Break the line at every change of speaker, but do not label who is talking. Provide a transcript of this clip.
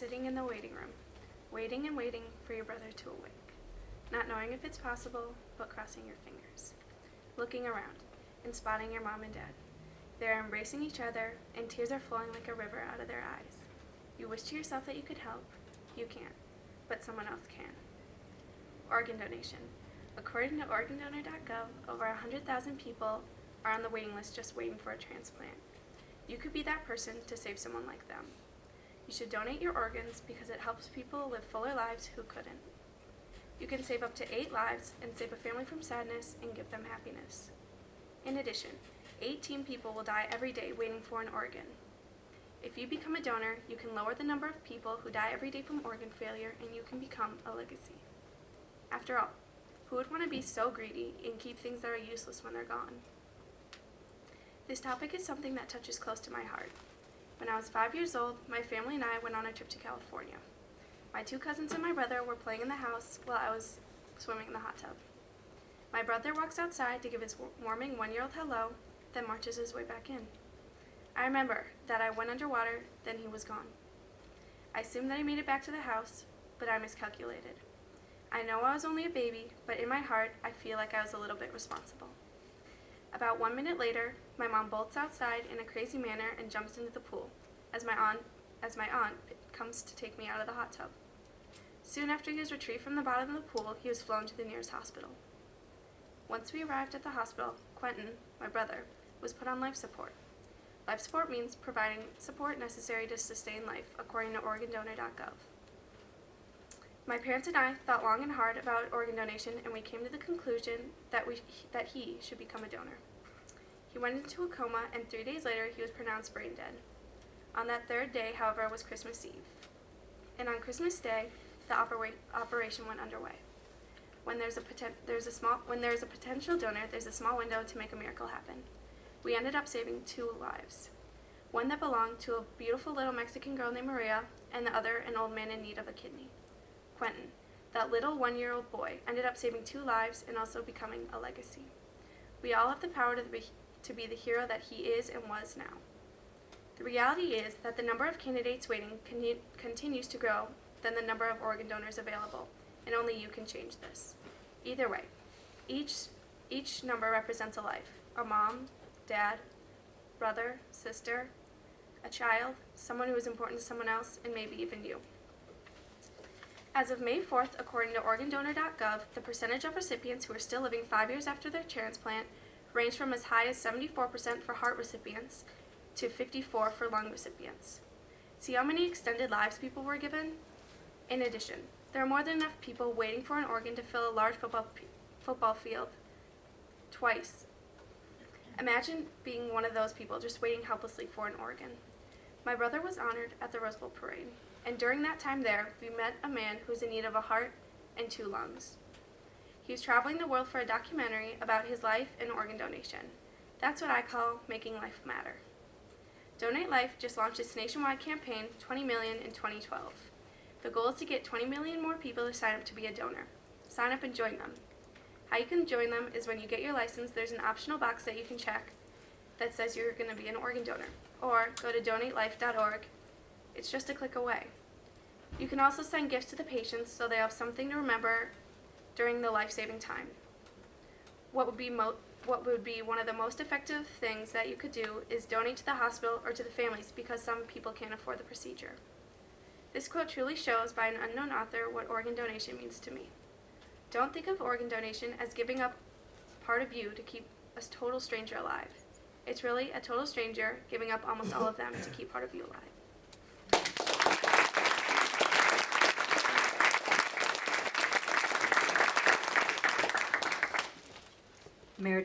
sitting in the waiting room, waiting and waiting for your brother to awake, not knowing if it's possible, but crossing your fingers, looking around and spotting your mom and dad. They are embracing each other, and tears are flowing like a river out of their eyes. You wish to yourself that you could help. You can't, but someone else can. Organ donation. According to organdonor.gov, over 100,000 people are on the waiting list just waiting for a transplant. You could be that person to save someone like them. You should donate your organs because it helps people live fuller lives who couldn't. You can save up to 8 lives and save a family from sadness and give them happiness. In addition, 18 people will die every day waiting for an organ. If you become a donor, you can lower the number of people who die every day from organ failure, and you can become a legacy. After all, who would want to be so greedy and keep things that are useless when they're gone? This topic is something that touches close to my heart. When I was 5 years old, my family and I went on a trip to California. My 2 cousins and my brother were playing in the house while I was swimming in the hot tub. My brother walks outside to give his warming 1-year-old hello, then marches his way back in. I remember that I went underwater, then he was gone. I assumed that I made it back to the house, but I miscalculated. I know I was only a baby, but in my heart, I feel like I was a little bit responsible. About 1 minute later, my mom bolts outside in a crazy manner and jumps into the pool, as my aunt comes to take me out of the hot tub. Soon after he was retrieved from the bottom of the pool, he was flown to the nearest hospital. Once we arrived at the hospital, Quentin, my brother, was put on life support. Life support means providing support necessary to sustain life, according to organdonor.gov. My parents and I thought long and hard about organ donation, and we came to the conclusion that he should become a donor. He went into a coma, and 3 days later, he was pronounced brain dead. On that 3rd day, however, was Christmas Eve. And on Christmas Day, the operation went underway. When there's a potential donor, there's a small window to make a miracle happen. We ended up saving 2 lives. One that belonged to a beautiful little Mexican girl named Maria, and the other an old man in need of a kidney. Quentin, that little 1-year-old boy, ended up saving 2 lives and also becoming a legacy. We all have the power to be the hero that he is and was now. The reality is that the number of candidates waiting continues to grow than the number of organ donors available, and only you can change this. Either way, each number represents a life: a mom, dad, brother, sister, a child, someone who is important to someone else, and maybe even you. As of May 4th, according to organdonor.gov, the percentage of recipients who are still living 5 years after their transplant ranged from as high as 74% for heart recipients to 54% for lung recipients. See how many extended lives people were given? In addition, there are more than enough people waiting for an organ to fill a large football field twice. Imagine being one of those people just waiting helplessly for an organ. My brother was honored at the Rose Bowl parade, and during that time there, we met a man who was in need of a heart and 2 lungs. He was traveling the world for a documentary about his life and organ donation. That's what I call making life matter. Donate Life just launched its nationwide campaign, 20 million in 2012. The goal is to get 20 million more people to sign up to be a donor. Sign up and join them. How you can join them is when you get your license, there's an optional box that you can check that says you're going to be an organ donor, or go to donatelife.org. It's just a click away. You can also send gifts to the patients so they have something to remember during the life-saving time. What would be one of the most effective things that you could do is donate to the hospital or to the families, because some people can't afford the procedure. This quote truly shows by an unknown author what organ donation means to me. Don't think of organ donation as giving up part of you to keep a total stranger alive. It's really a total stranger giving up almost all of them to keep part of you alive.
Meredith